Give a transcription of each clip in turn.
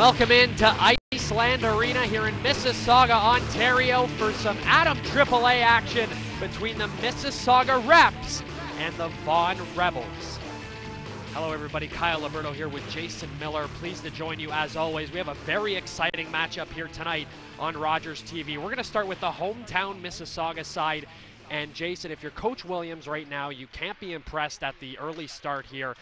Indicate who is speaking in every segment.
Speaker 1: Welcome into Iceland Arena here in Mississauga, Ontario for some Adam AAA action between the Mississauga Reps and the Vaughan Rebels. Hello everybody, Kyle Liberto here with Jason Miller. Pleased to join you as always. We have a very exciting matchup here tonight on Rogers TV. We're going to start with the hometown Mississauga side. And Jason, if you're Coach Williams right now, you can't be impressed at the early start here,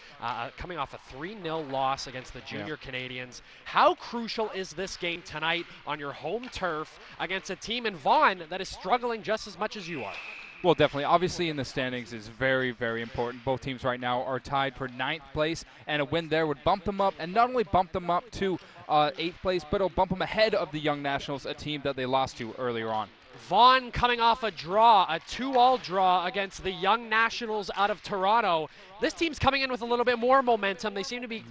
Speaker 1: coming off a 3-0 loss against the Junior Canadians. How crucial is this game tonight on your home turf against a team in Vaughan that is struggling just as much as you are?
Speaker 2: Well, definitely. Obviously, in the standings is very, very important. Both teams right now are tied for 9th place, and a win there would bump them up, and not only bump them up to 8th place, but it'll bump them ahead of the Young Nationals, a team that they lost to earlier on.
Speaker 1: Vaughan coming off a draw, a 2-all draw against the Young Nationals out of Toronto. This team's coming in with a little bit more momentum. They seem to be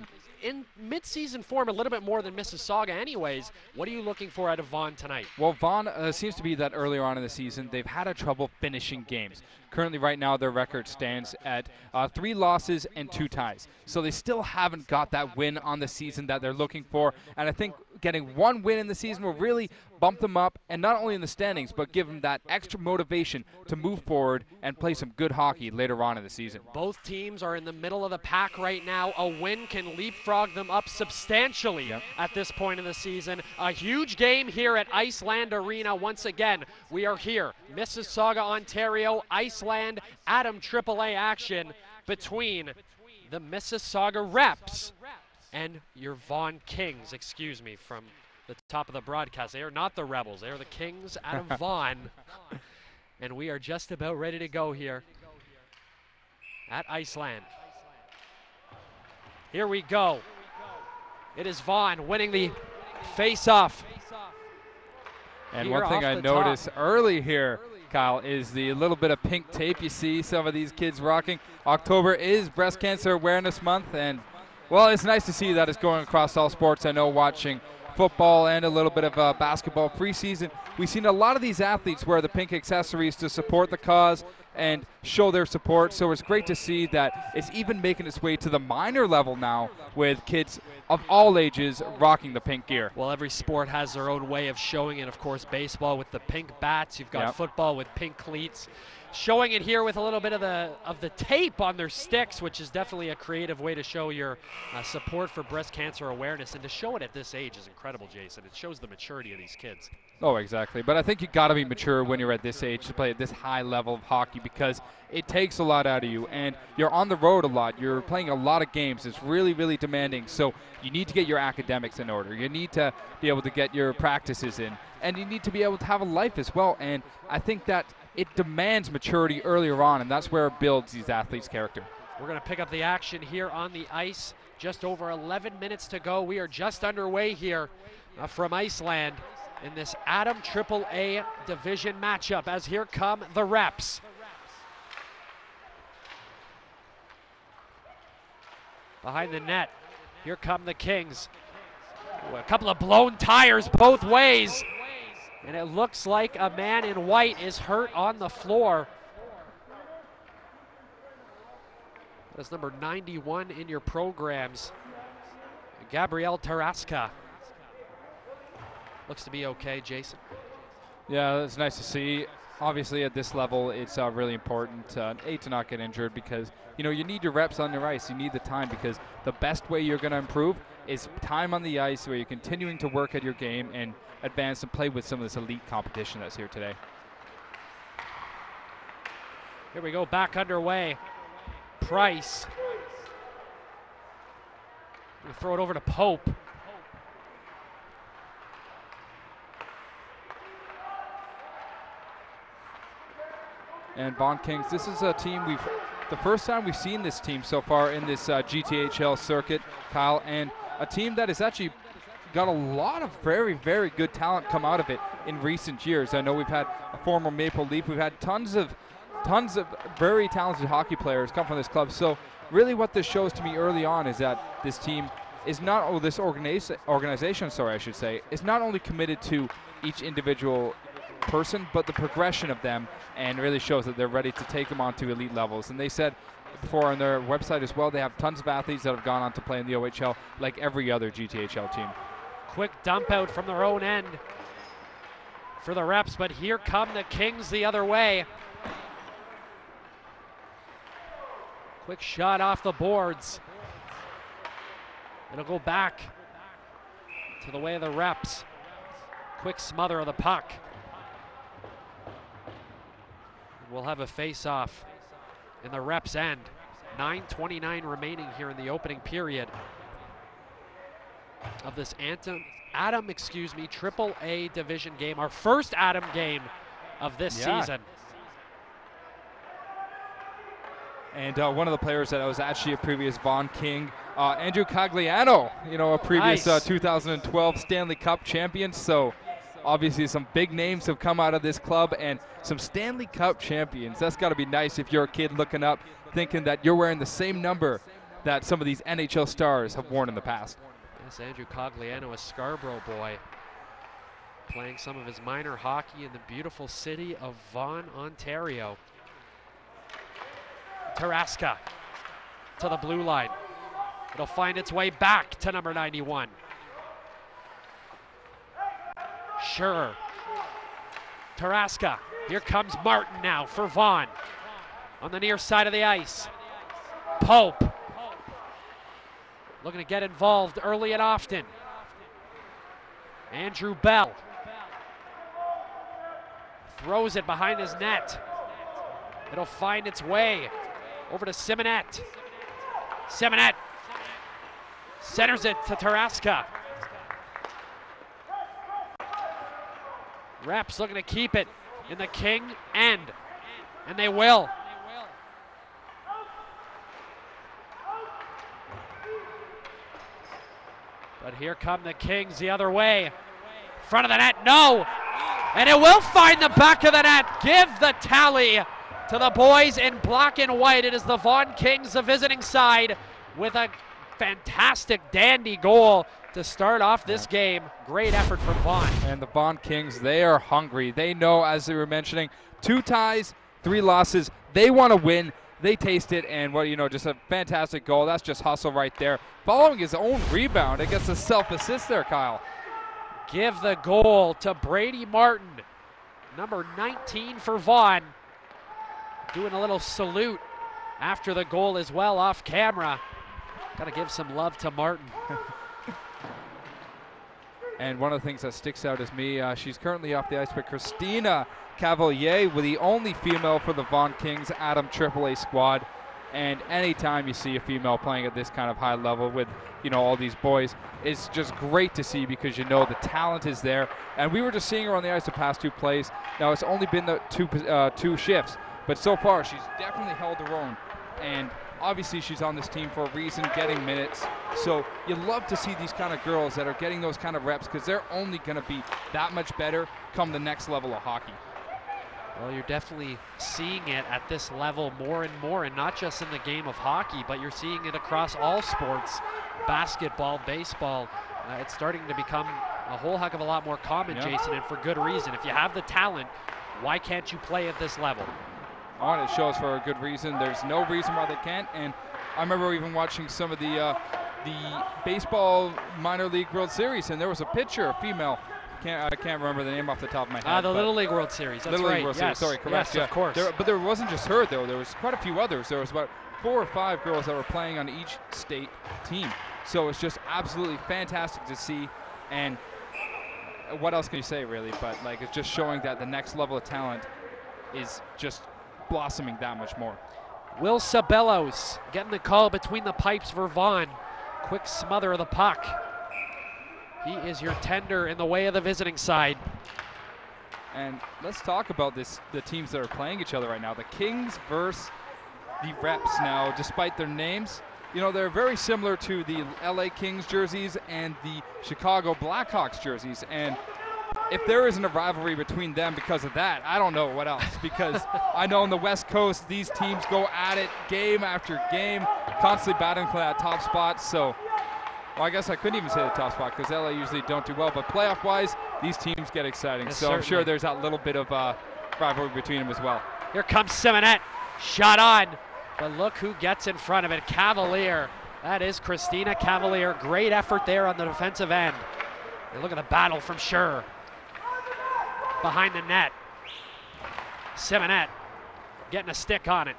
Speaker 1: in mid-season form a little bit more than Mississauga anyways. What are you looking for out of Vaughan tonight?
Speaker 2: Well, Vaughan seems to be that earlier on in the season, they've had a trouble finishing games. Currently, right now, their record stands at 3 losses and 2 ties. So they still haven't got that win on the season that they're looking for. And I think getting 1 win in the season will really bump them up, and not only in the standings, but give them that extra motivation to move forward and play some good hockey later on in the season.
Speaker 1: Both teams are in the middle of the pack right now. A win can leapfrog them up substantially at this point in the season. A huge game here at Iceland Arena. Once again, we are here, Mississauga, Ontario, Iceland, Adam AAA action between the Mississauga Reps and your Vaughan Kings, excuse me, from the top of the broadcast. They are not the Rebels. They are the Kings out of Vaughan. And we are just about ready to go here at Iceland. Here we go. It is Vaughan winning the face-off.
Speaker 2: And one thing I noticed early here, Kyle, is the little bit of pink tape you see some of these kids rocking. October is Breast Cancer Awareness Month, and well, it's nice to see that it's going across all sports. I know watching football and a little bit of basketball preseason, we've seen a lot of these athletes wear the pink accessories to support the cause and show their support. So it's great to see that it's even making its way to the minor level now with kids of all ages rocking the pink gear.
Speaker 1: Well, every sport has their own way of showing it. Of course, baseball with the pink bats. You've got football with pink cleats. Showing it here with a little bit of the tape on their sticks, which is definitely a creative way to show your support for breast cancer awareness. And to show it at this age is incredible, Jason. It shows the maturity of these kids.
Speaker 2: Oh, exactly. But I think you got to be mature when you're at this age to play at this high level of hockey, because it takes a lot out of you, and you're on the road a lot. You're playing a lot of games. It's really, really demanding. So you need to get your academics in order. You need to be able to get your practices in, and you need to be able to have a life as well. And I think that it demands maturity earlier on, and that's where it builds these athletes' character.
Speaker 1: We're going to pick up the action here on the ice. Just over 11 minutes to go. We are just underway here from Iceland in this Adam AAA division matchup, as here come the Reps. Behind the net, here come the Kings. Ooh, a couple of blown tires both ways. And it looks like a man in white is hurt on the floor. That's number 91 in your programs, Gabriel Tarasca. Looks to be okay, Jason.
Speaker 2: Yeah, it's nice to see. Obviously, at this level, it's really important to not get injured, because you need your reps on your ice. You need the time, because the best way you're going to improve is time on the ice, where you're continuing to work at your game and advance and play with some of this elite competition that's here today.
Speaker 1: Here we go, back underway. Price. We'll throw it over to Pope.
Speaker 2: And Vaughan Kings, this is a team the first time we've seen this team so far in this GTHL circuit, Kyle, and a team that has actually got a lot of very, very good talent come out of it in recent years. I know we've had a former Maple Leaf. We've had tons of very talented hockey players come from this club. So really what this shows to me early on is that this team is not, or this organization, sorry, I should say, is not only committed to each individual person, but the progression of them, and really shows that they're ready to take them on to elite levels. And they said before on their website as well, they have tons of athletes that have gone on to play in the OHL like every other GTHL team.
Speaker 1: Quick dump out from their own end for the Reps, but here come the Kings the other way. Quick shot off the boards. It'll go back to the way of the Reps. Quick smother of the puck. We'll have a face-off in the Reps' end. 9:29 remaining here in the opening period of this AAA division game, our first Adam game of this season.
Speaker 2: And one of the players that was actually a previous Vaughan King, Andrew Cagliano, a previous 2012 Stanley Cup champion. So obviously some big names have come out of this club and some Stanley Cup champions. That's got to be nice if you're a kid looking up, thinking that you're wearing the same number that some of these NHL stars have worn in the past.
Speaker 1: Yes, Andrew Cagliano, a Scarborough boy, playing some of his minor hockey in the beautiful city of Vaughan, Ontario. Taraska to the blue line. It'll find its way back to number 91. Sure. Taraska. Here comes Martin now for Vaughan. On the near side of the ice. Pope. Looking to get involved early and often. Andrew Bell. Throws it behind his net. It'll find its way over to Simonette. Simonette centers it to Taraska. Reps looking to keep it in the King end, and they will. But here come the Kings the other way. Front of the net, no! And it will find the back of the net. Give the tally to the boys in black and white. It is the Vaughan Kings, the visiting side, with a fantastic dandy goal to start off this game. Great effort from Vaughan. And
Speaker 2: the Vaughan Kings, they are hungry. They know, as they were mentioning, 2 ties, 3 losses. They want to win. They taste it, and just a fantastic goal. That's just hustle right there. Following his own rebound, it gets a self-assist there, Kyle.
Speaker 1: Give the goal to Brady Martin, number 19 for Vaughan. Doing a little salute after the goal as well off camera. Got to give some love to Martin.
Speaker 2: And one of the things that sticks out is me. She's currently off the ice, but Christina Cavalier, with the only female for the Vaughan Kings Adam AAA squad. And anytime you see a female playing at this kind of high level with, all these boys, it's just great to see, because the talent is there. And we were just seeing her on the ice the past 2 plays. Now it's only been the two shifts, but so far she's definitely held her own. And obviously she's on this team for a reason, getting minutes. So you love to see these kind of girls that are getting those kind of reps, because they're only going to be that much better come the next level of hockey.
Speaker 1: Well, you're definitely seeing it at this level more and more, and not just in the game of hockey, but you're seeing it across all sports. Basketball, baseball, it's starting to become a whole heck of a lot more common, Jason, and for good reason. If you have the talent, why can't you play at this level?
Speaker 2: On it shows for a good reason. There's no reason why they can't. And I remember even watching some of the baseball minor league World Series, and there was a pitcher, a female. I can't remember the name off the top of my head.
Speaker 1: The Little League World Series. That's
Speaker 2: Little
Speaker 1: right.
Speaker 2: League World Series. Sorry, correct.
Speaker 1: Yes, of course.
Speaker 2: But there wasn't just her, though. There was quite a few others. There was about 4 or 5 girls that were playing on each state team. So it's just absolutely fantastic to see. And what else can you say, really? But it's just showing that the next level of talent is just blossoming that much more.
Speaker 1: Will Sabellos getting the call between the pipes for Vaughan. Quick smother of the puck. He is your tender in the way of the visiting side.
Speaker 2: And let's talk about the teams that are playing each other right now. The Kings versus the Reps now, despite their names. They're very similar to the LA Kings jerseys and the Chicago Blackhawks jerseys. And if there isn't a rivalry between them because of that, I don't know what else. Because I know on the West Coast, these teams go at it game after game, constantly battling for that top spot. So, well, I guess I couldn't even say the top spot, because LA usually don't do well. But playoff-wise, these teams get exciting.
Speaker 1: Yes,
Speaker 2: so
Speaker 1: certainly.
Speaker 2: I'm sure there's that little bit of rivalry between them as well.
Speaker 1: Here comes Simonette. Shot on. But look who gets in front of it. Cavalier. That is Christina Cavalier. Great effort there on the defensive end. And look at the battle from Scher. Behind the net. Simonette getting a stick on it.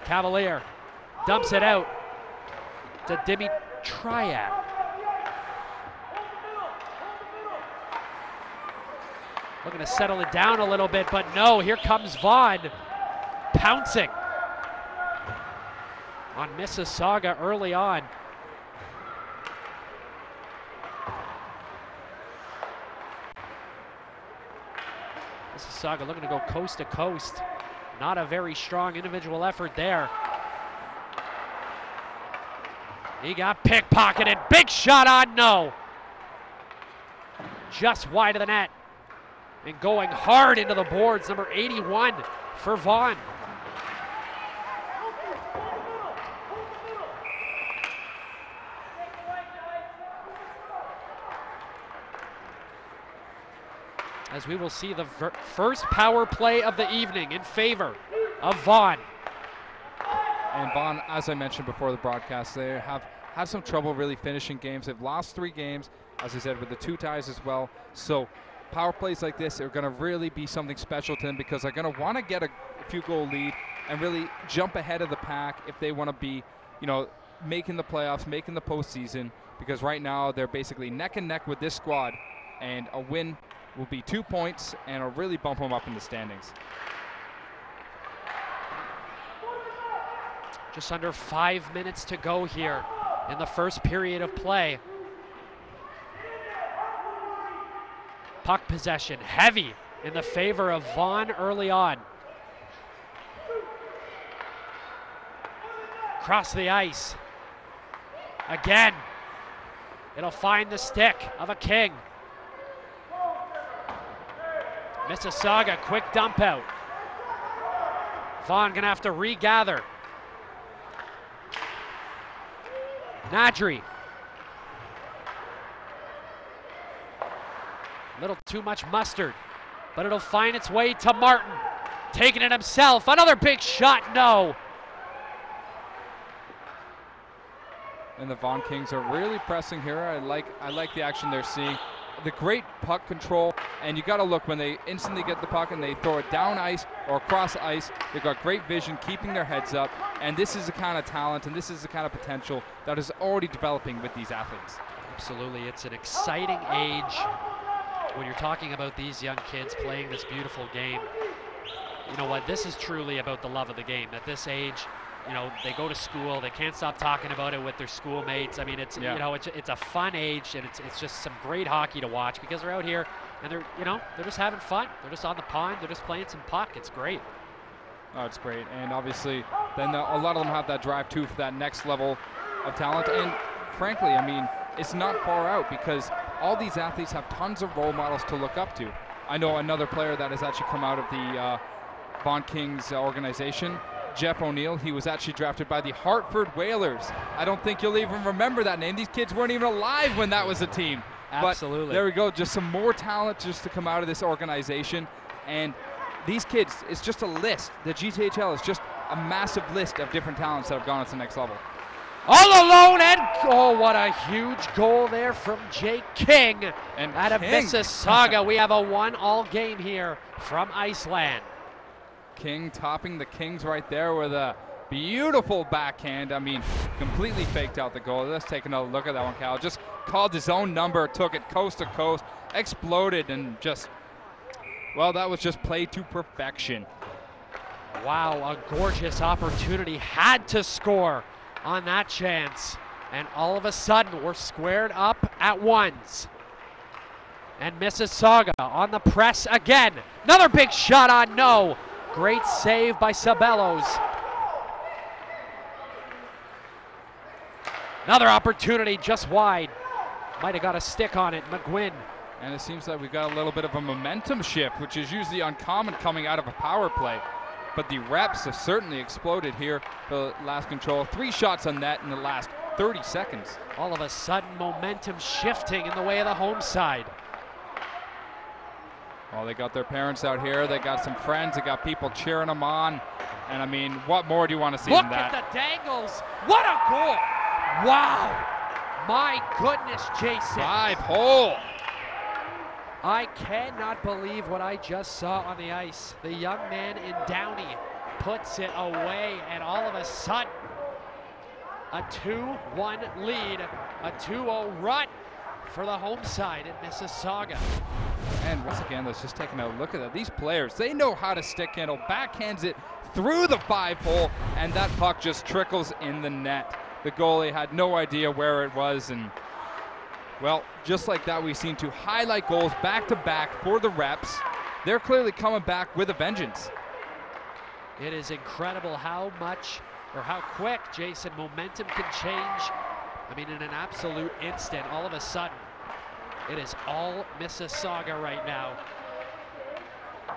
Speaker 1: Cavalier dumps it out to Dimitriak. Looking to settle it down a little bit, but no, here comes Vaughan pouncing on Mississauga early on. Mississauga looking to go coast to coast. Not a very strong individual effort there. He got pickpocketed. Big shot on, no. Just wide of the net. And going hard into the boards, number 81 for Vaughan. As we will see the first power play of the evening in favor of Vaughan.
Speaker 2: And Vaughan, as I mentioned before the broadcast, they have had some trouble really finishing games. They've lost 3 games, as I said, with the 2 ties as well. So power plays like this are going to really be something special to them, because they're going to want to get a few goal lead and really jump ahead of the pack if they want to be, you know, making the playoffs, making the postseason, because right now they're basically neck and neck with this squad, and a win will be 2 points and will really bump them up in the standings.
Speaker 1: Just under 5 minutes to go here in the first period of play. Puck possession heavy in the favor of Vaughan early on. Across the ice. Again. It'll find the stick of a King. Mississauga, quick dump out. Vaughan gonna have to regather. Nadri. Little too much mustard, but it'll find its way to Martin. Taking it himself, another big shot, no.
Speaker 2: And the Vaughan Kings are really pressing here. I like the action they're seeing. The great puck control, and you got to look when they instantly get the puck and they throw it down ice or across ice. They've got great vision, keeping their heads up, and this is the kind of talent and this is the kind of potential that is already developing with these athletes.
Speaker 1: Absolutely, it's an exciting age when you're talking about these young kids playing this beautiful game. You know what, this is truly about the love of the game. At this age, you know, they go to school, they can't stop talking about it with their schoolmates. I mean, it's, you know, it's a fun age, and it's just some great hockey to watch, because they're out here and they're, you know, they're just having fun. They're just on the pond, they're just playing some puck. It's great.
Speaker 2: Oh, it's great. And obviously then a lot of them have that drive too for that next level of talent. And frankly, I mean, it's not far out, because all these athletes have tons of role models to look up to. I know another player that has actually come out of the Vaughan Kings organization, Jeff O'Neill. He was actually drafted by the Hartford Whalers. I don't think you'll even remember that name. These kids weren't even alive when that was a team.
Speaker 1: Absolutely.
Speaker 2: But there we go, just some more talent just to come out of this organization. And these kids, it's just a list. The GTHL is just a massive list of different talents that have gone to the next level.
Speaker 1: All alone, and oh, what a huge goal there from Jake King.
Speaker 2: And
Speaker 1: out of
Speaker 2: King.
Speaker 1: Mississauga. We have a 1-all game here from Iceland.
Speaker 2: King topping the Kings right there with a beautiful backhand. I mean, completely faked out the goal. Let's take another look at that one, Cal. Just called his own number, took it coast to coast, exploded, and just, well, that was just played to perfection.
Speaker 1: Wow, a gorgeous opportunity. Had to score on that chance. And all of a sudden, we're squared up at ones. And Mississauga on the press again. Another big shot on no. Great save by Sabellos. Another opportunity just wide. Might have got a stick on it, McGuinn.
Speaker 2: And it seems like we've got a little bit of a momentum shift, which is usually uncommon coming out of a power play. But the reps have certainly exploded here. The last control, 3 shots on net in the last 30 seconds.
Speaker 1: All of a sudden, momentum shifting in the way of the home side.
Speaker 2: Well, they got their parents out here. They got some friends. They got people cheering them on. And I mean, what more do you want to see than that?
Speaker 1: Look at the dangles. What a goal. Wow. my goodness, Jason.
Speaker 2: 5-hole.
Speaker 1: I cannot believe what I just saw on the ice. The young man in Downey puts it away, and all of a sudden, a 2-1 lead, a 2-0 run for the home side in Mississauga.
Speaker 2: And once again, let's just take a look at that. These players, they know how to stick handle, backhands it through the 5-hole, and that puck just trickles in the net. The goalie had no idea where it was, and well, just like that, we've seen two highlight goals back-to-back for the Reps. They're clearly coming back with a vengeance.
Speaker 1: It is incredible how much or how quick, Jason, momentum can change. I mean, in an absolute instant, all of a sudden, it is all Mississauga right now.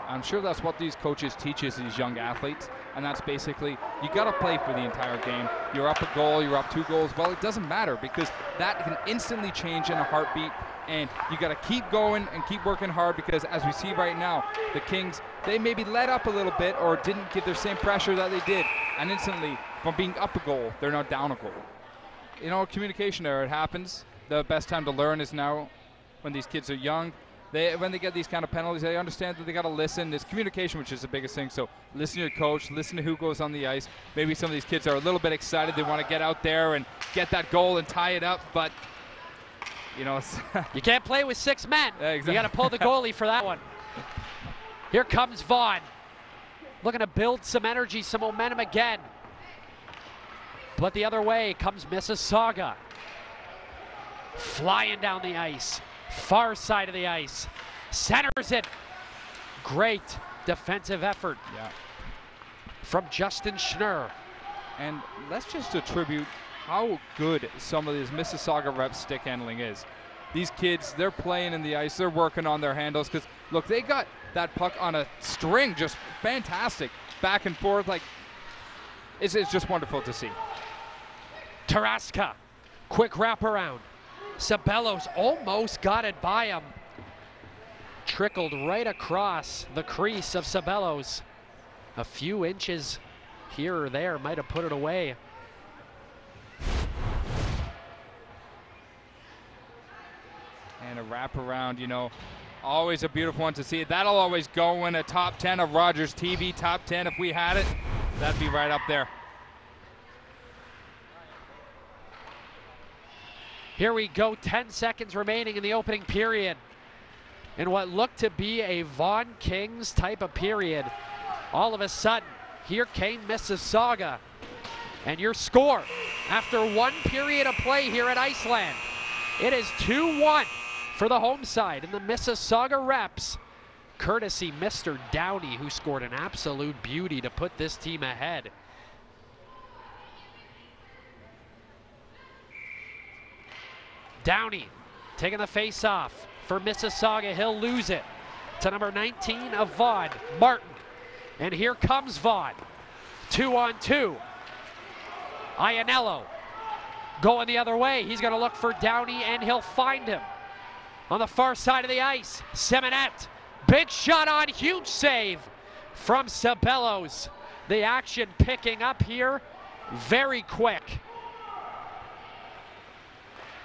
Speaker 2: I'm sure that's what these coaches teach these young athletes, and that's basically, you got to play for the entire game. You're up a goal, you're up 2 goals. Well, it doesn't matter, because that can instantly change in a heartbeat, and you got to keep going and keep working hard, because as we see right now, the Kings, they maybe let up a little bit or didn't give their same pressure that they did, and instantly, from being up a goal, they're now down a goal. You know, communication error, it happens. The best time to learn is now when these kids are young. When they get these kind of penalties, they understand that they got to listen. There's communication, which is the biggest thing. So listen to your coach, listen to who goes on the ice. Maybe some of these kids are a little bit excited. They want to get out there and get that goal and tie it up. But, you know,
Speaker 1: you can't play with 6 men.
Speaker 2: Yeah, exactly.
Speaker 1: You got to pull the goalie for that one. Here comes Vaughan. Looking to build some energy, some momentum again. But the other way comes Mississauga. Flying down the ice. Far side of the ice. Centers it. Great defensive effort from Justin Schnurr.
Speaker 2: And let's just attribute how good some of these Mississauga Reps stick handling is. These kids, they're playing in the ice. They're working on their handles because, look, they got that puck on a string, just fantastic. Back and forth, like, it's just wonderful to see.
Speaker 1: Taraska, quick wraparound. Sabellos almost got it by him. Trickled right across the crease of Sabellos. A few inches here or there might have put it away.
Speaker 2: And a wraparound, you know, always a beautiful one to see. That'll always go in a top 10 of Rogers TV, top 10 if we had it. That'd be right up there.
Speaker 1: Here we go, 10 seconds remaining in the opening period. In what looked to be a Vaughan Kings type of period, all of a sudden, here came Mississauga. And your score, after 1 period of play here at Iceland, it is 2-1 for the home side and the Mississauga Reps, courtesy Mr. Downey, who scored an absolute beauty to put this team ahead. Downey taking the face off for Mississauga. He'll lose it to number 19 of Vaughan, Martin. And here comes Vaughan. 2-on-2. Iannello going the other way. He's going to look for Downey, and he'll find him. On the far side of the ice, Seminette. Big shot on, huge save from Sabellos. The action picking up here very quick.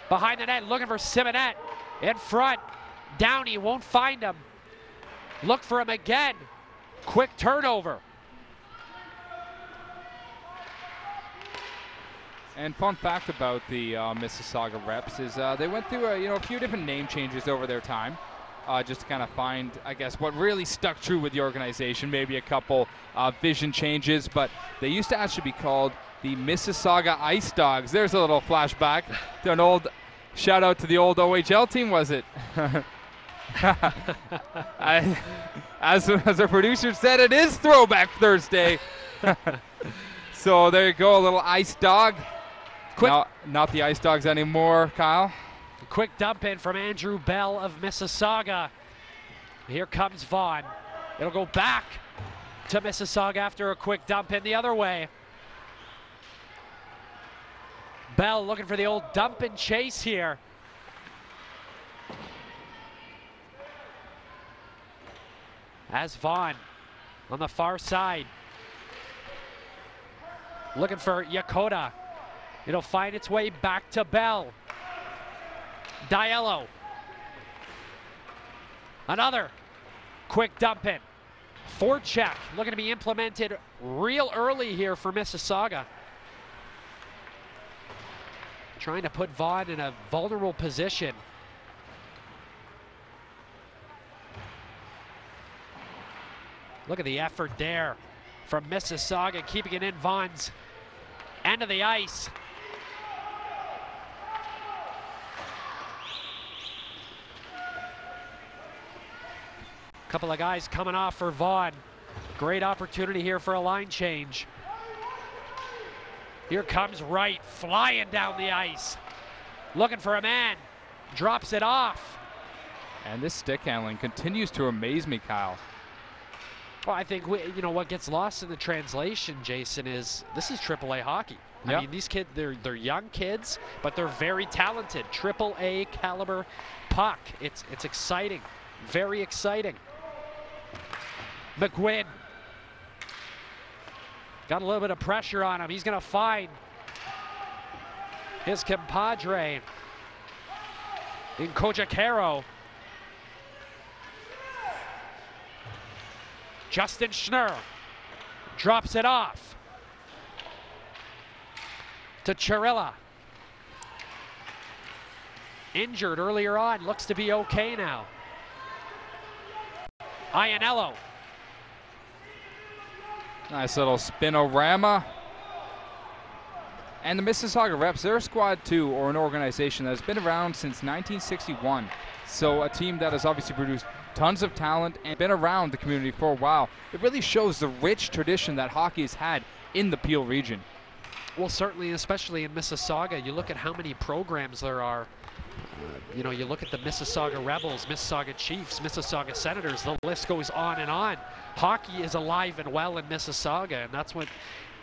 Speaker 1: Behind the net, looking for Seminette. In front, Downey won't find him. Look for him again. Quick turnover.
Speaker 2: And fun fact about the Mississauga Reps is they went through a few different name changes over their time, just to kind of find, I guess, what really stuck true with the organization. Maybe a couple vision changes, but they used to actually be called the Mississauga Ice Dogs. There's a little flashback to an old shout out to the old OHL team, was it? As our producer said, it is Throwback Thursday. So there you go, a little Ice Dog. Quick, not the Ice Dogs anymore, Kyle.
Speaker 1: Quick dump in from Andrew Bell of Mississauga. Here comes Vaughan. It'll go back to Mississauga after a quick dump in the other way. Bell looking for the old dump and chase here. As Vaughan on the far side. Looking for Yakota. It'll find its way back to Bell. Diallo. Another quick dump in. Forecheck looking to be implemented real early here for Mississauga. Trying to put Vaughan in a vulnerable position. Look at the effort there from Mississauga, keeping it in Vaughan's end of the ice. Couple of guys coming off for Vaughan. Great opportunity here for a line change. Here comes Wright, flying down the ice. Looking for a man, drops it off.
Speaker 2: And this stick handling continues to amaze me, Kyle.
Speaker 1: Well, I think what gets lost in the translation, Jason, is this is AAA hockey.
Speaker 2: Yep.
Speaker 1: I mean, these kids, they're young kids, but they're very talented. AAA caliber puck. It's exciting, very exciting. McGuinn got a little bit of pressure on him. He's going to find his compadre in Kojacaro. Justin Schnurr drops it off to Chirilla. Injured earlier on, looks to be okay now. Iannello.
Speaker 2: Nice little spinorama. And the Mississauga Reps, they're a Squad 2, or an organization that has been around since 1961. So a team that has obviously produced tons of talent and been around the community for a while. It really shows the rich tradition that hockey has had in the Peel region.
Speaker 1: Well, certainly, especially in Mississauga, you look at how many programs there are. You look at the Mississauga Rebels, Mississauga Chiefs, Mississauga Senators, the list goes on and on. Hockey is alive and well in Mississauga, and that's what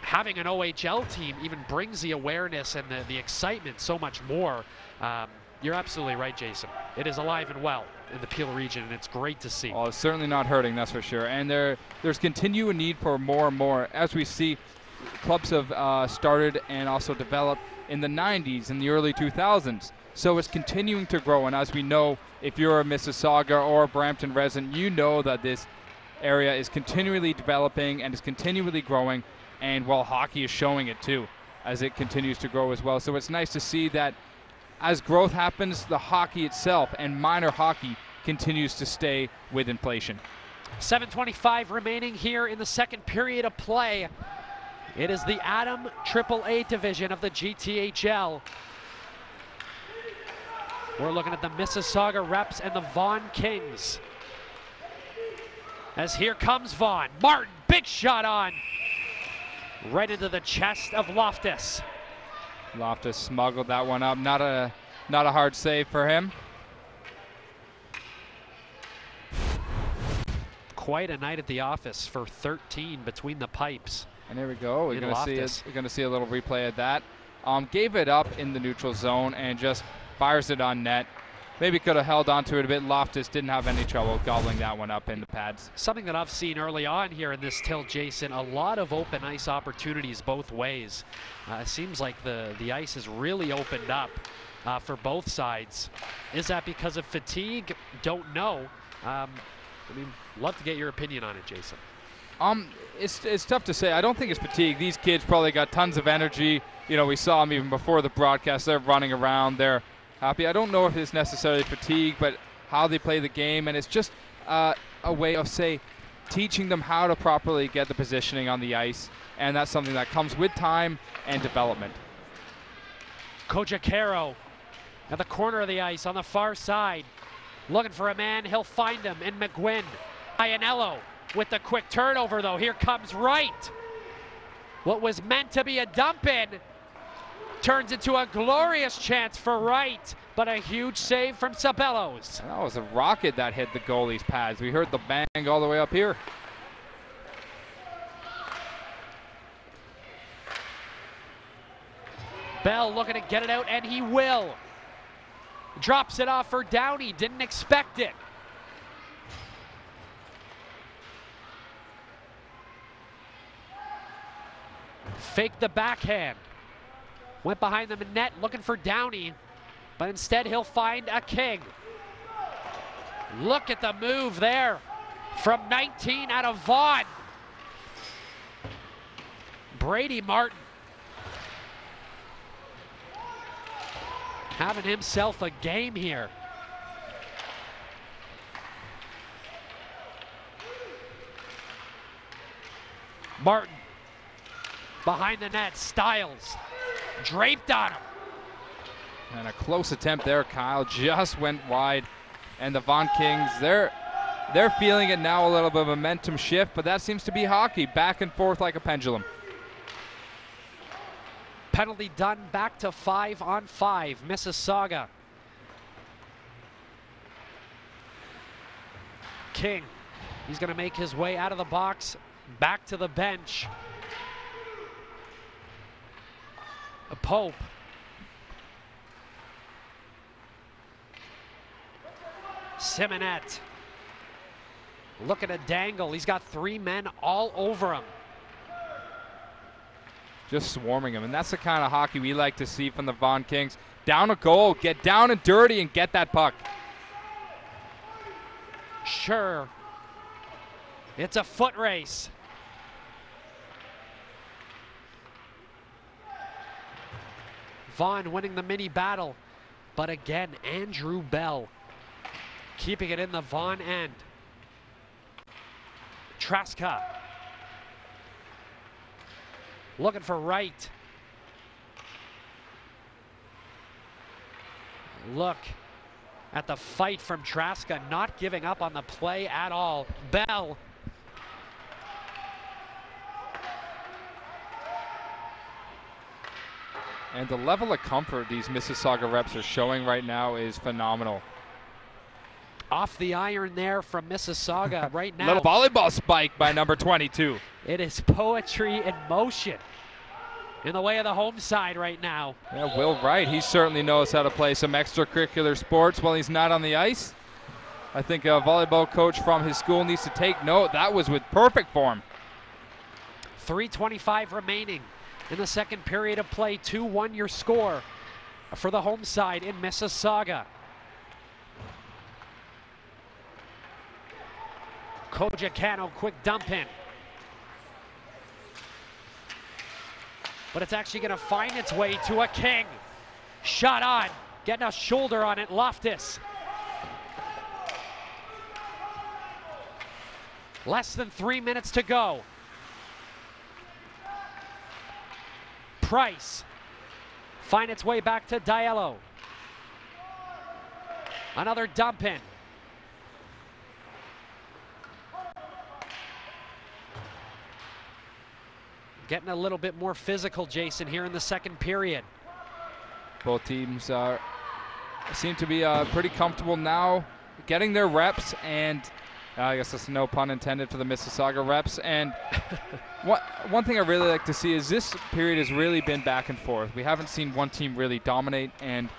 Speaker 1: having an OHL team even brings the awareness and the excitement so much more. You're absolutely right, Jason. It is alive and well in the Peel region, and it's great to see.
Speaker 2: Well, it's certainly not hurting, that's for sure. And there's continuing need for more and more. As we see, clubs have started and also developed in the 90s and the early 2000s. So it's continuing to grow, and as we know, if you're a Mississauga or a Brampton resident, you know that this area is continually developing and is continually growing, and well, hockey is showing it too as it continues to grow as well. So it's nice to see that as growth happens, the hockey itself and minor hockey continues to stay with inflation.
Speaker 1: 7:25 remaining here in the second period of play. It is the Adam AAA division of the GTHL. We're looking at the Mississauga Reps and the Vaughan Kings. As here comes Vaughan. Martin, big shot on. Right into the chest of Loftus.
Speaker 2: Loftus smuggled that one up. Not a hard save for him.
Speaker 1: Quite a night at the office for 13 between the pipes.
Speaker 2: And here we go. We're going to see a little replay of that. Gave it up in the neutral zone and just fires it on net. Maybe could have held on to it a bit. Loftus didn't have any trouble gobbling that one up in the pads.
Speaker 1: Something that I've seen early on here in this tilt, Jason, a lot of open ice opportunities both ways. It seems like the ice has really opened up for both sides. Is that because of fatigue? Don't know. Love to get your opinion on it, Jason.
Speaker 2: It's tough to say. I don't think it's fatigue. These kids probably got tons of energy. We saw them even before the broadcast. They're running around. They're happy. I don't know if it's necessarily fatigue, but how they play the game, and it's just a way of, say, teaching them how to properly get the positioning on the ice, and that's something that comes with time and development.
Speaker 1: Kojacaro at the corner of the ice on the far side. Looking for a man, he'll find him in McGuinn. Iannello with the quick turnover, though. Here comes Wright. What was meant to be a dump in turns into a glorious chance for Wright, but a huge save from Sabellos.
Speaker 2: That was a rocket that hit the goalie's pads. We heard the bang all the way up here.
Speaker 1: Bell looking to get it out, and he will. Drops it off for Downey, didn't expect it. Faked the backhand. Went behind the net looking for Downey. but instead he'll find a King. Look at the move there from 19 out of Vaughan. Brady Martin having himself a game here. Martin behind the net, Styles draped on him.
Speaker 2: And a close attempt there, Kyle, just went wide. And the Vaughan Kings, they're feeling it now, a little bit of a momentum shift, but that seems to be hockey, back and forth like a pendulum.
Speaker 1: Penalty done, back to 5-on-5, Mississauga. King, he's gonna make his way out of the box, back to the bench. Pope. Simonette. Looking to dangle. He's got 3 men all over him.
Speaker 2: Just swarming him, and that's the kind of hockey we like to see from the Vaughan Kings. Down a goal, get down and dirty and get that puck.
Speaker 1: Sure. It's a foot race. Vaughan winning the mini battle, but again, Andrew Bell keeping it in the Vaughan end. Traska looking for Wright. Look at the fight from Traska, not giving up on the play at all. Bell.
Speaker 2: And the level of comfort these Mississauga reps are showing right now is phenomenal.
Speaker 1: Off the iron there from Mississauga right now.
Speaker 2: Little volleyball spike by number 22.
Speaker 1: It is poetry in motion in the way of the home side right now.
Speaker 2: Yeah, Will Wright, he certainly knows how to play some extracurricular sports while he's not on the ice. I think a volleyball coach from his school needs to take note. That was with perfect form.
Speaker 1: 3:25 remaining in the second period of play. 2-1 your score for the home side in Mississauga. Kojacano, quick dump in. But it's actually going to find its way to a King. Shot on, getting a shoulder on it, Loftus. Less than 3 minutes to go. Price, find its way back to Diallo. Another dump in. Getting a little bit more physical, Jason, here in the second period.
Speaker 2: Both teams seem to be pretty comfortable now, getting their reps, and I guess that's no pun intended for the Mississauga reps. And one thing I really like to see is this period has really been back and forth. We haven't seen one team really dominate, and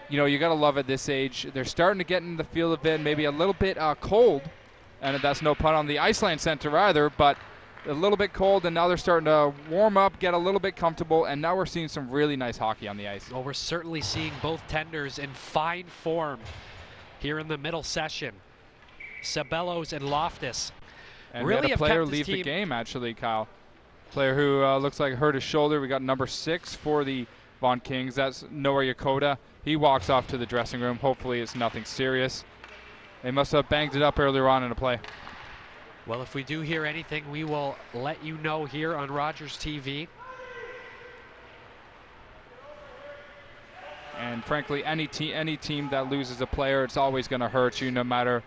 Speaker 2: you know, you got to love at this age. They're starting to get in the feel of it, maybe a little bit cold, and that's no pun on the Iceland Center either, but a little bit cold, and now they're starting to warm up, get a little bit comfortable, and now we're seeing some really nice hockey on the ice.
Speaker 1: Well, we're certainly seeing both tenders in fine form here in the middle session. Sabellos and Loftus.
Speaker 2: And
Speaker 1: really
Speaker 2: we had a player leave the game, actually, Kyle. Player who looks like hurt his shoulder. We got number 6 for the Vaughan Kings. That's Noah Yokota. He walks off to the dressing room. Hopefully it's nothing serious. They must have banged it up earlier on in the play.
Speaker 1: Well, if we do hear anything, we will let you know here on Rogers TV.
Speaker 2: And frankly, any team that loses a player, it's always going to hurt you no matter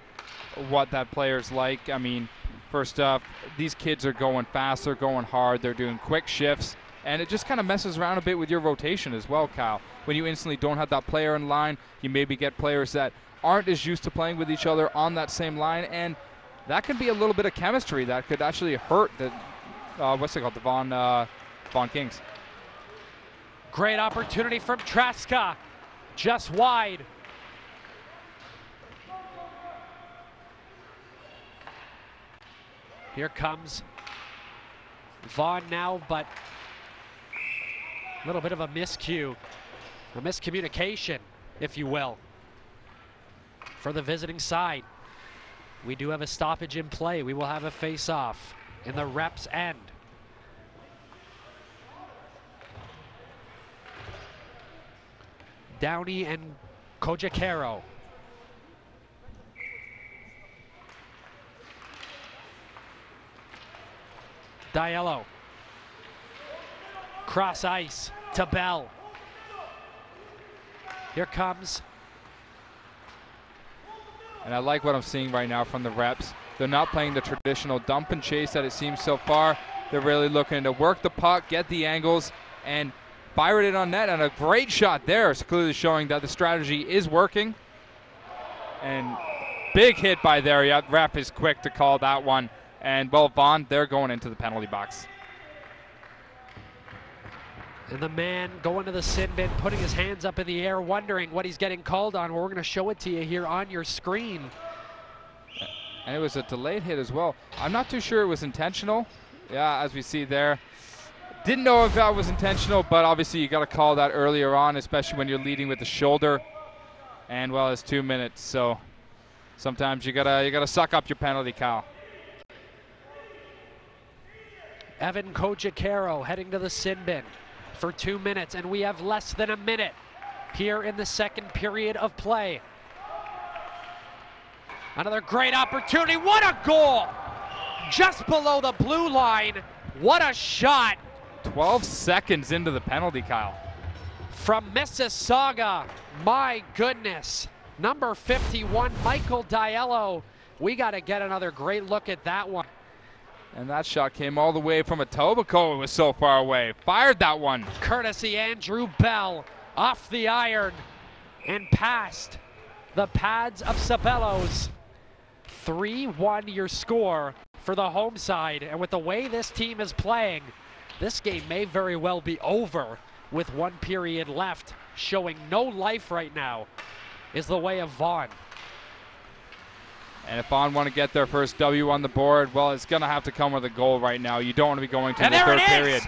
Speaker 2: what that player's like. I mean, first off, these kids are going fast, they're going hard, they're doing quick shifts, and it just kind of messes around a bit with your rotation as well, Kyle. When you instantly don't have that player in line, you maybe get players that aren't as used to playing with each other on that same line, and that could be a little bit of chemistry that could actually hurt the the Vaughan Kings.
Speaker 1: Great opportunity from Traska, just wide. Here comes Vaughan now, but a little bit of a miscue, a miscommunication. if you will, for the visiting side. We do have a stoppage in play. We will have a face-off in the Reps' end. Downey and Kojacaro. Diallo. Cross ice to Bell. Here comes.
Speaker 2: And I like what I'm seeing right now from the Reps. They're not playing the traditional dump and chase that it seems so far. They're really looking to work the puck, get the angles, and fire it on net. And a great shot there. It's clearly showing that the strategy is working. And big hit by there. Yeah, ref is quick to call that one. And, well, Vaughan, they're going into the penalty box.
Speaker 1: And the man going to the sin bin, putting his hands up in the air, wondering what he's getting called on. Well, we're going to show it to you here on your screen.
Speaker 2: And it was a delayed hit as well. I'm not too sure it was intentional. Yeah, as we see there. Didn't know if that was intentional, but obviously you got to call that earlier on, especially when you're leading with the shoulder. And, well, it's 2 minutes, so sometimes you gotta suck up your penalty, Kyle.
Speaker 1: Evan Kojacaro heading to the sin bin for 2 minutes, and we have less than a minute here in the second period of play. Another great opportunity. What a goal! Just below the blue line. What a shot!
Speaker 2: 12 seconds into the penalty, Kyle.
Speaker 1: From Mississauga, my goodness. Number 51, Michael Diallo. We got to get another great look at that one.
Speaker 2: And that shot came all the way from Etobicoke. It was so far away. Fired that one.
Speaker 1: Courtesy Andrew Bell off the iron and past the pads of Sabello's. 3-1 your score for the home side. And with the way this team is playing, this game may very well be over with 1 period left. Showing no life right now is the way of Vaughan.
Speaker 2: And if Vaughan want to get their first W on the board, well, it's going to have to come with a goal right now. You don't want to be going to the third period.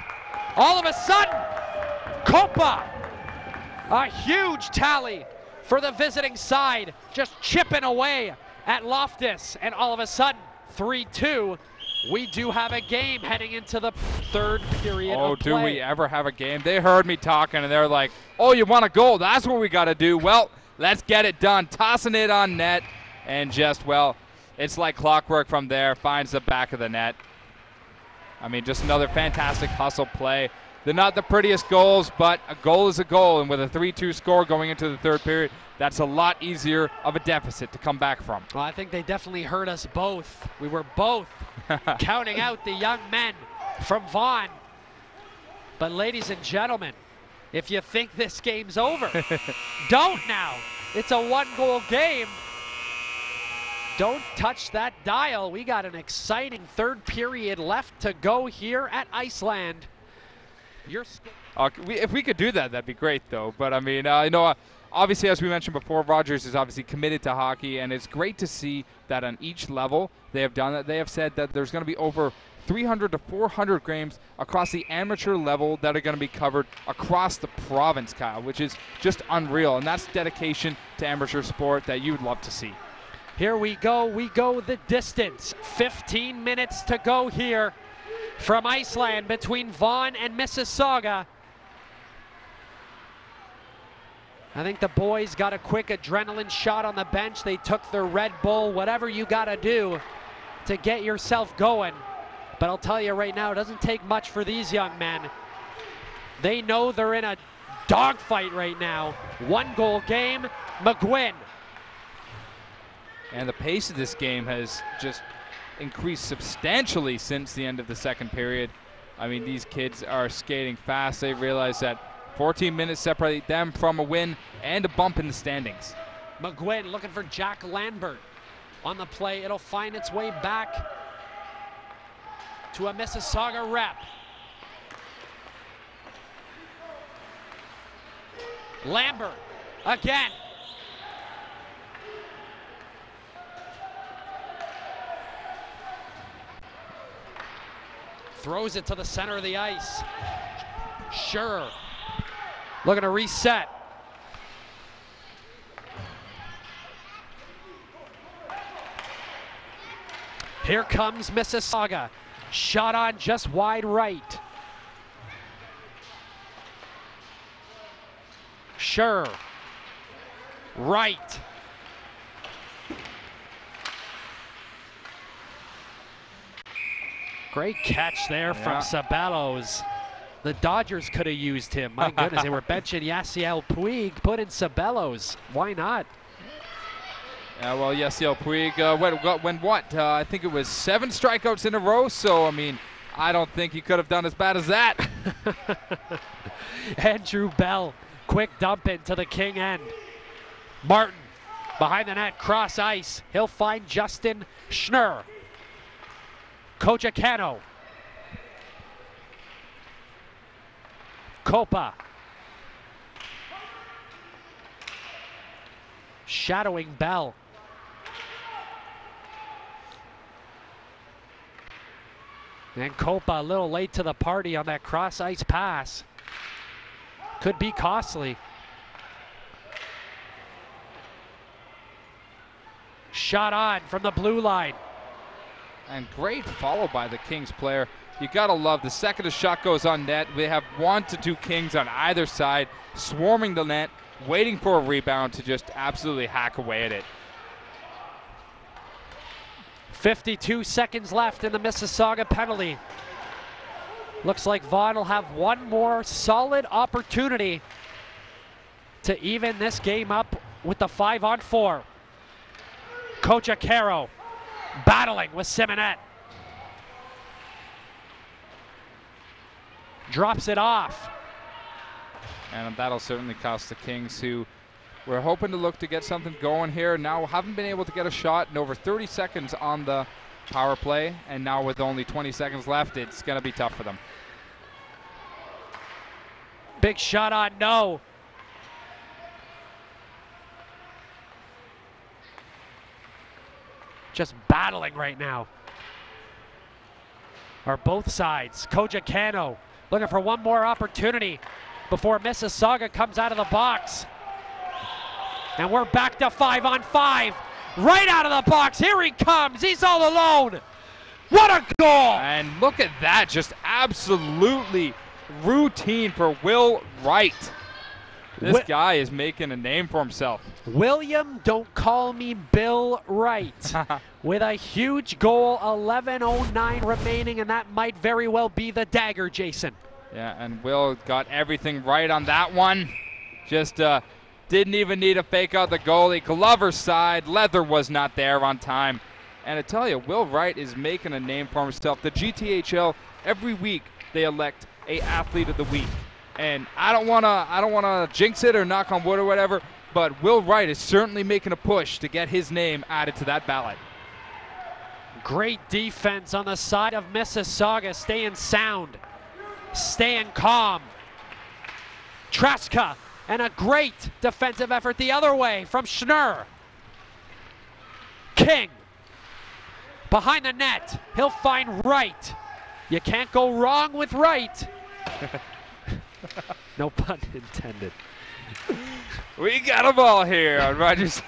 Speaker 1: All of a sudden, Copa, a huge tally for the visiting side, just chipping away at Loftus. And all of a sudden, 3-2. We do have a game heading into the third period of play.
Speaker 2: Oh, do we ever have a game? They heard me talking, and they're like, oh, you want a goal? That's what we got to do. Well, let's get it done. Tossing it on net. And just, well, it's like clockwork from there. Finds the back of the net. I mean, just another fantastic hustle play. They're not the prettiest goals, but a goal is a goal. And with a 3-2 score going into the third period, that's a lot easier of a deficit to come back from.
Speaker 1: Well, I think they definitely hurt us both. We were both counting out the young men from Vaughan. But ladies and gentlemen, if you think this game's over, don't now. It's a 1-goal game. Don't touch that dial. We got an exciting third period left to go here at Iceland.
Speaker 2: If we could do that, that'd be great, though. But, I mean, obviously, as we mentioned before, Rogers is obviously committed to hockey, and it's great to see that on each level they have done that. They have said that there's going to be over 300 to 400 games across the amateur level that are going to be covered across the province, Kyle, which is just unreal. And that's dedication to amateur sport that you would love to see.
Speaker 1: Here we go the distance. 15 minutes to go here from Iceland between Vaughan and Mississauga. I think the boys got a quick adrenaline shot on the bench. They took their Red Bull, whatever you gotta do to get yourself going. But I'll tell you right now, it doesn't take much for these young men. They know they're in a dogfight right now. 1-goal game, McGuinn.
Speaker 2: And the pace of this game has just increased substantially since the end of the second period. I mean, these kids are skating fast. They realize that 14 minutes separate them from a win and a bump in the standings.
Speaker 1: McGuinn looking for Jack Lambert on the play. It'll find its way back to a Mississauga rep. Lambert again. Throws it to the center of the ice. Sure. Looking to reset. Here comes Mississauga. Shot on just wide right. Sure. Right. Great catch there from Sabelos. The Dodgers could have used him. My goodness, they were benching Yasiel Puig, put in Sabelos. Why not?
Speaker 2: Yeah, well, Yasiel Puig went what? I think it was 7 strikeouts in a row. So, I mean, I don't think he could have done as bad as that.
Speaker 1: Andrew Bell, quick dump into the King end. Martin, behind the net, cross ice. He'll find Justin Schnurr. Cojacano. Copa. Shadowing Bell. And Copa a little late to the party on that cross ice pass. Could be costly. Shot on from the blue line.
Speaker 2: And great follow by the Kings player. You gotta love the second a shot goes on net. We have 1 to 2 Kings on either side, swarming the net, waiting for a rebound to just absolutely hack away at it.
Speaker 1: 52 seconds left in the Mississauga penalty. Looks like Vaughan will have one more solid opportunity to even this game up with the 5-on-4. Cojacaro battling with Simonette. Drops it off.
Speaker 2: And that'll certainly cost the Kings, who we're hoping to look to get something going here. Now haven't been able to get a shot in over 30 seconds on the power play, and now with only 20 seconds left, it's going to be tough for them.
Speaker 1: Big shot on no. Just battling right now. Are both sides. Cojacano looking for one more opportunity before Mississauga comes out of the box. And we're back to 5-on-5. Right out of the box. Here he comes. He's all alone. What a goal!
Speaker 2: And look at that. Just absolutely routine for Will Wright. This guy is making a name for himself.
Speaker 1: William, don't call me Bill Wright. With a huge goal, 11:09 remaining, and that might very well be the dagger, Jason.
Speaker 2: Yeah, and Will got everything right on that one. Just didn't even need to fake out the goalie. Glover's side, Leather was not there on time. And I tell you, Will Wright is making a name for himself. The GTHL, every week they elect a athlete of the week. And I don't wanna jinx it or knock on wood or whatever, but Will Wright is certainly making a push to get his name added to that ballot.
Speaker 1: Great defense on the side of Mississauga, staying sound, staying calm. Traska, and a great defensive effort the other way from Schnurr. King, behind the net, he'll find Wright. You can't go wrong with Wright. No pun intended.
Speaker 2: We got a ball here on Rogers.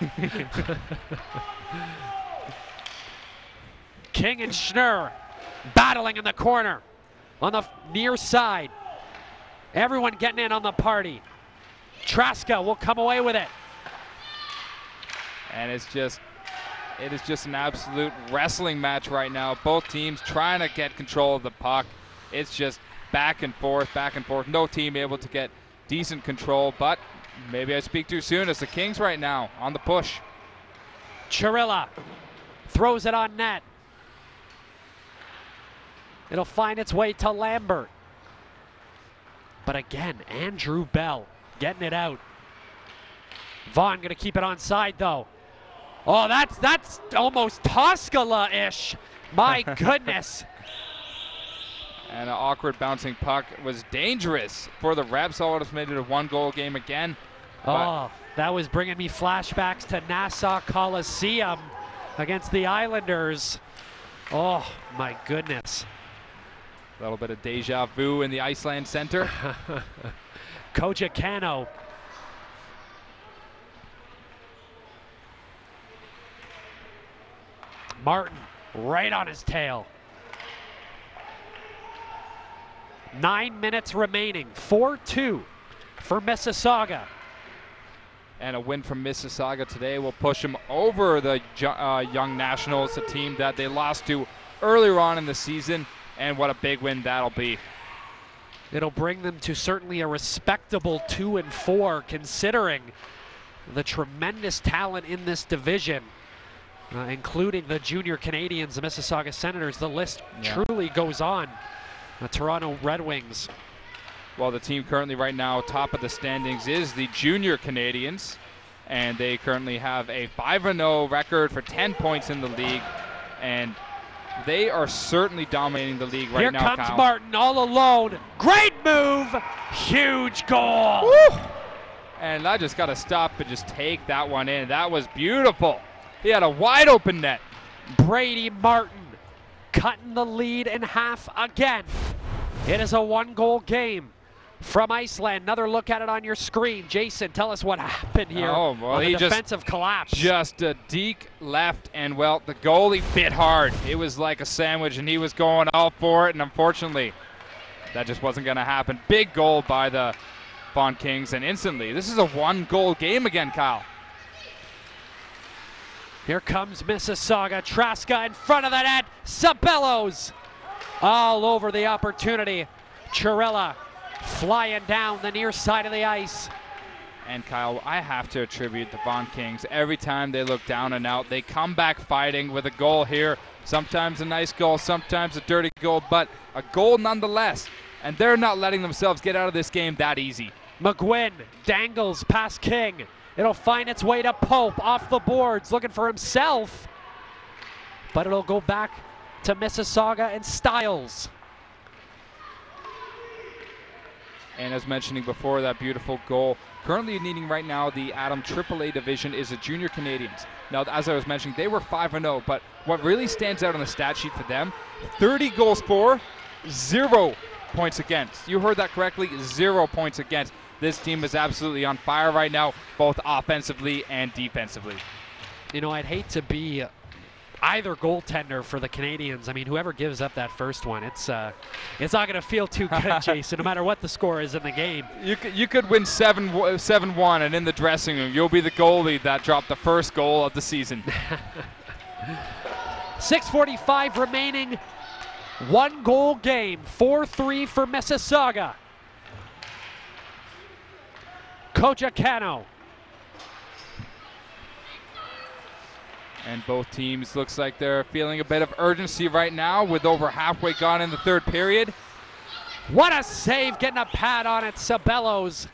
Speaker 1: King and Schnurr battling in the corner on the near side. Everyone getting in on the party. Traska will come away with it.
Speaker 2: And it is just an absolute wrestling match right now. Both teams trying to get control of the puck. It's just back and forth, back and forth. No team able to get decent control, but maybe I speak too soon. It's the Kings right now on the push.
Speaker 1: Chirilla throws it on net. It'll find its way to Lambert. But again, Andrew Bell getting it out. Vaughan gonna keep it onside though. Oh, that's almost Toskala-ish. My goodness.
Speaker 2: And an awkward bouncing puck was dangerous for the Rebs. Almost made it a 1-goal game again.
Speaker 1: Oh, that was bringing me flashbacks to Nassau Coliseum against the Islanders. Oh, my goodness.
Speaker 2: A little bit of deja vu in the Iceland Center.
Speaker 1: Cojacano. Martin right on his tail. 9 minutes remaining, 4-2 for Mississauga.
Speaker 2: And a win from Mississauga today will push them over the Young Nationals, a team that they lost to earlier on in the season, and what a big win that'll be.
Speaker 1: It'll bring them to certainly a respectable 2-4, considering the tremendous talent in this division, including the junior Canadians, the Mississauga Senators. The list truly goes on. The Toronto Red Wings.
Speaker 2: Well, the team currently right now top of the standings is the junior Canadians, and they currently have a 5-0 record for 10 points in the league, and they are certainly dominating the league right now.
Speaker 1: Here comes
Speaker 2: Kyle.
Speaker 1: Martin all alone. Great move. Huge goal.
Speaker 2: Woo! And I just got to stop and just take that one in. That was beautiful. He had a wide open net.
Speaker 1: Brady Martin cutting the lead in half again. It is a 1-goal game from Iceland. Another look at it on your screen. Jason, tell us what happened here on the defensive collapse.
Speaker 2: Just a deke left, and well, the goalie bit hard. It was like a sandwich, and he was going all for it, and unfortunately, that just wasn't going to happen. Big goal by the Vaughan Kings, and instantly, this is a 1-goal game again, Kyle.
Speaker 1: Here comes Mississauga. Traska in front of the net. Sabellos all over the opportunity. Chirella flying down the near side of the ice.
Speaker 2: And Kyle, I have to attribute the Vaughan Kings. Every time they look down and out, they come back fighting with a goal here. Sometimes a nice goal, sometimes a dirty goal, but a goal nonetheless. And they're not letting themselves get out of this game that easy.
Speaker 1: McGuinn dangles past King. It'll find its way to Pope off the boards, looking for himself. But it'll go back to Mississauga and Stiles.
Speaker 2: And as mentioning before, that beautiful goal. Currently leading right now, the Adam AAA division is the junior Canadians. Now, as I was mentioning, they were 5-0, but what really stands out on the stat sheet for them, 30 goals for, 0 points against. You heard that correctly, 0 points against. This team is absolutely on fire right now, both offensively and defensively.
Speaker 1: You know, I'd hate to be either goaltender for the Canadians. I mean, whoever gives up that first one, it's not going to feel too good, Jason, no matter what the score is in the game.
Speaker 2: You could win 7-1, and in the dressing room, you'll be the goalie that dropped the first goal of the season.
Speaker 1: 6:45 remaining. 1-goal game. 4-3 for Mississauga. Cano.
Speaker 2: And both teams looks like they're feeling a bit of urgency right now with over halfway gone in the third period.
Speaker 1: What a save, getting a pad on it, Sabellos.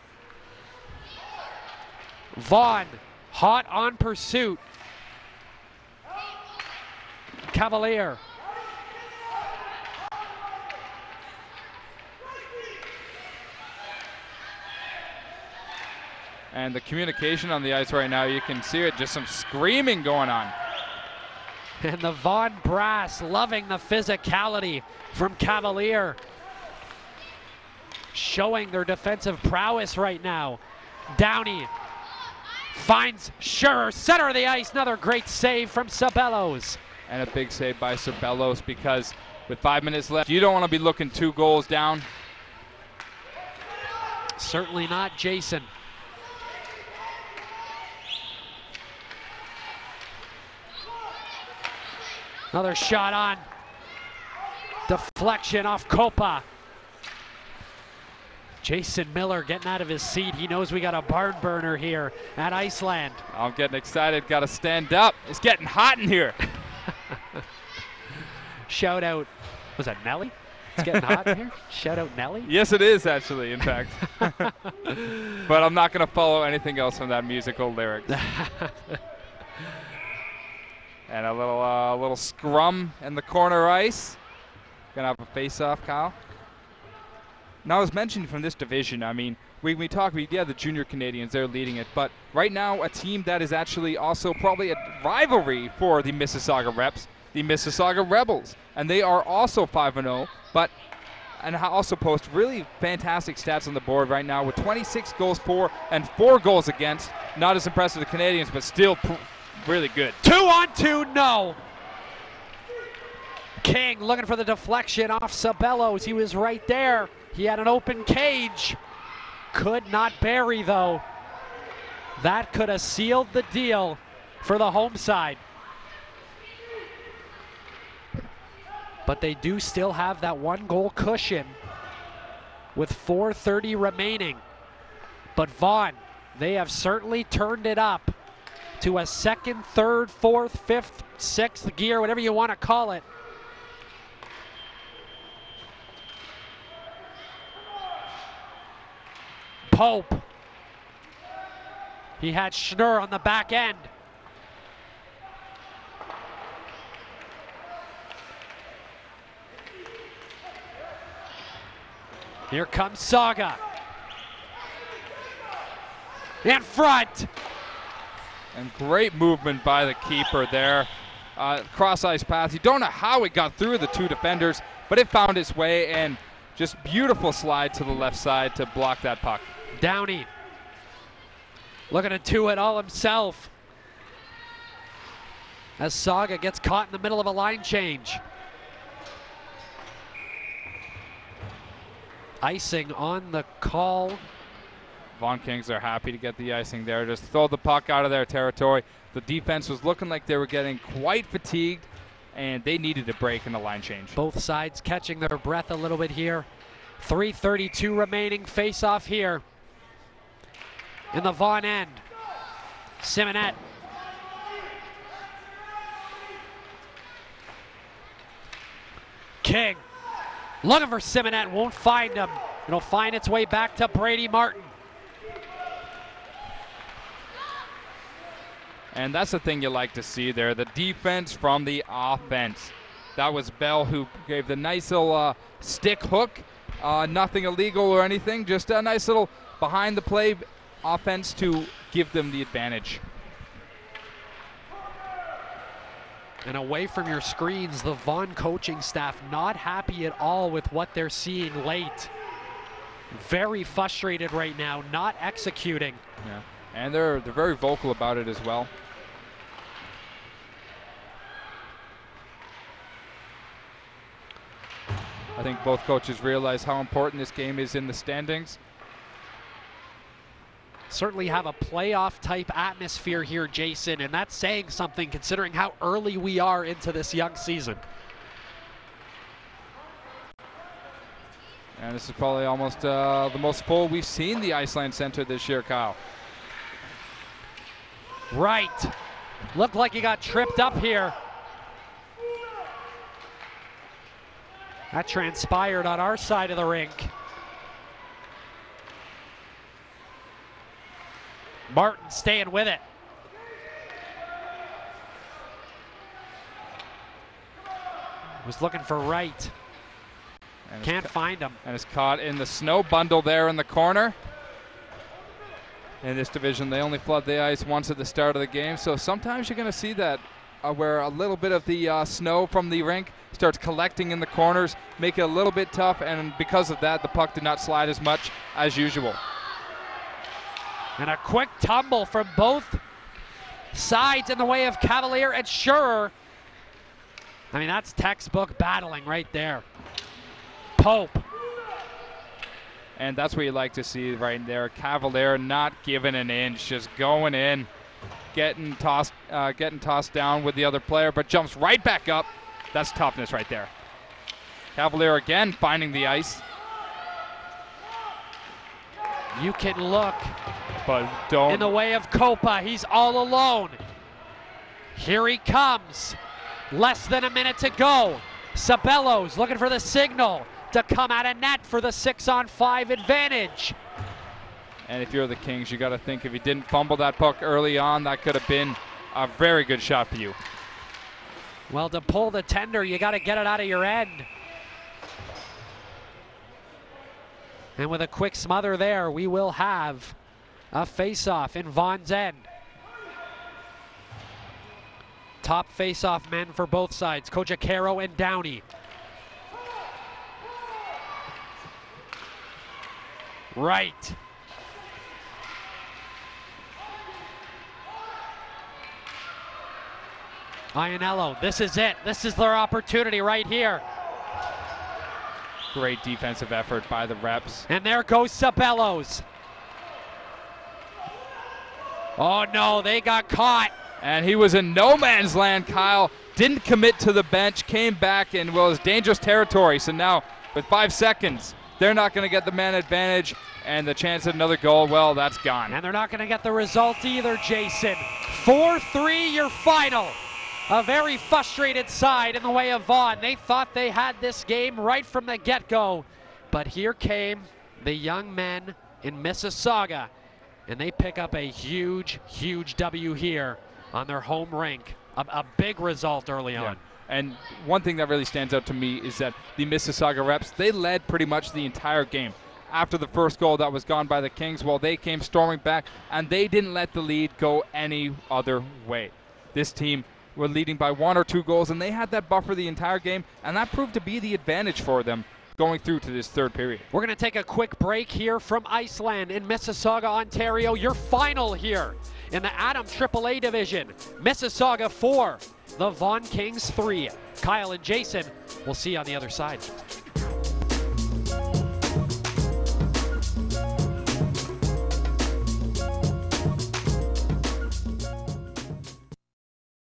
Speaker 1: Vaughan, hot on pursuit. Cavalier.
Speaker 2: And the communication on the ice right now, you can see it, just some screaming going on.
Speaker 1: And the Vaughan brass loving the physicality from Cavalier. Showing their defensive prowess right now. Downey finds Scherer, center of the ice. Another great save from Sabellos.
Speaker 2: And a big save by Sabellos, because with 5 minutes left, you don't want to be looking 2 goals down.
Speaker 1: Certainly not, Jason. Another shot on. Deflection off Copa. Jason Miller getting out of his seat. He knows we got a barn burner here at Iceland.
Speaker 2: I'm getting excited. Got to stand up. It's getting hot in here.
Speaker 1: Shout out. Was that Nelly? It's getting hot in here? Shout out Nelly?
Speaker 2: Yes, it is actually, in fact. But I'm not going to follow anything else from that musical lyrics. And a little scrum in the corner ice. Gonna have a face-off, Kyle. Now, as mentioned from this division, I mean, we talk, yeah, the junior Canadians, they're leading it, but right now a team that is actually also probably a rivalry for the Mississauga Reps, the Mississauga Rebels, and they are also 5-0, but and also post really fantastic stats on the board right now with 26 goals for and 4 goals against. Not as impressive as the Canadians, but still really good.
Speaker 1: 2-on-2, no. King looking for the deflection off Sabellos. He was right there. He had an open cage. Could not bury though. That could have sealed the deal for the home side. But they do still have that 1-goal cushion with 4:30 remaining. But Vaughan, they have certainly turned it up to a second, third, fourth, fifth, sixth gear, whatever you want to call it. Pope. He had Schnurr on the back end. Here comes Saga. In front.
Speaker 2: And great movement by the keeper there. Cross ice pass. You don't know how it got through the two defenders, but it found its way, and just beautiful slide to the left side to block that puck.
Speaker 1: Downey looking to do it all himself as Saga gets caught in the middle of a line change. Icing on the call.
Speaker 2: Vaughan Kings are happy to get the icing there. Just throw the puck out of their territory. The defense was looking like they were getting quite fatigued, and they needed a break in the line change.
Speaker 1: Both sides catching their breath a little bit here. 3:32 remaining, face off here in the Vaughan end. Simonette. King looking for Simonette, won't find him. It'll find its way back to Brady Martin.
Speaker 2: And that's the thing you like to see there, the defense from the offense. That was Bell who gave the nice little stick hook. Nothing illegal or anything, just a nice little behind the play offense to give them the advantage.
Speaker 1: And away from your screens, the Vaughan coaching staff not happy at all with what they're seeing late. Very frustrated right now, not executing.
Speaker 2: Yeah, and they're very vocal about it as well. I think both coaches realize how important this game is in the standings.
Speaker 1: Certainly have a playoff type atmosphere here, Jason, and that's saying something considering how early we are into this young season.
Speaker 2: And this is probably almost the most full we've seen the Iceland Center this year, Kyle.
Speaker 1: Right. Looked like he got tripped up here. That transpired on our side of the rink. Martin staying with it. Was looking for Wright. Can't find him.
Speaker 2: And is caught in the snow bundle there in the corner. In this division, they only flood the ice once at the start of the game, so sometimes you're going to see that where a little bit of the snow from the rink starts collecting in the corners, make it a little bit tough, and because of that, the puck did not slide as much as usual.
Speaker 1: And a quick tumble from both sides in the way of Cavalier and Schurer. I mean, that's textbook battling right there. Pope.
Speaker 2: And that's what you like to see right there. Cavalier not giving an inch, just going in, getting tossed down with the other player, but jumps right back up. That's toughness right there. Cavalier again finding the ice.
Speaker 1: You can look,
Speaker 2: but don't.
Speaker 1: In the way of Copa, he's all alone. Here he comes. Less than a minute to go. Sabellos looking for the signal to come out of net for the 6-on-5 advantage.
Speaker 2: And if you're the Kings, you got to think if you didn't fumble that puck early on, that could have been a very good shot for you.
Speaker 1: Well, to pull the tender, you got to get it out of your end. And with a quick smother there, we will have a face-off in Vaughan's end. Top face-off men for both sides, Kojacaro and Downey. Right. Iannello, this is it. This is their opportunity right here.
Speaker 2: Great defensive effort by the reps.
Speaker 1: And there goes Sabellos. Oh no, they got caught.
Speaker 2: And he was in no man's land, Kyle. Didn't commit to the bench, came back and was dangerous territory. So now with 5 seconds, they're not going to get the man advantage, and the chance at another goal, well, that's gone.
Speaker 1: And they're not going to get the result either, Jason. 4-3 your final. A very frustrated side in the way of Vaughan. They thought they had this game right from the get-go. But here came the young men in Mississauga, and they pick up a huge, huge W here on their home rink. A big result early on.
Speaker 2: And one thing that really stands out to me is that the Mississauga reps, they led pretty much the entire game. After the first goal that was gone by the Kings, well, they came storming back, and they didn't let the lead go any other way. This team were leading by 1 or 2 goals, and they had that buffer the entire game, and that proved to be the advantage for them going through to this third period.
Speaker 1: We're going to take a quick break here from Iceland in Mississauga, Ontario. Your final here in the Adam AAA division. Mississauga 4, the Vaughan Kings 3. Kyle and Jason, we'll see you on the other side.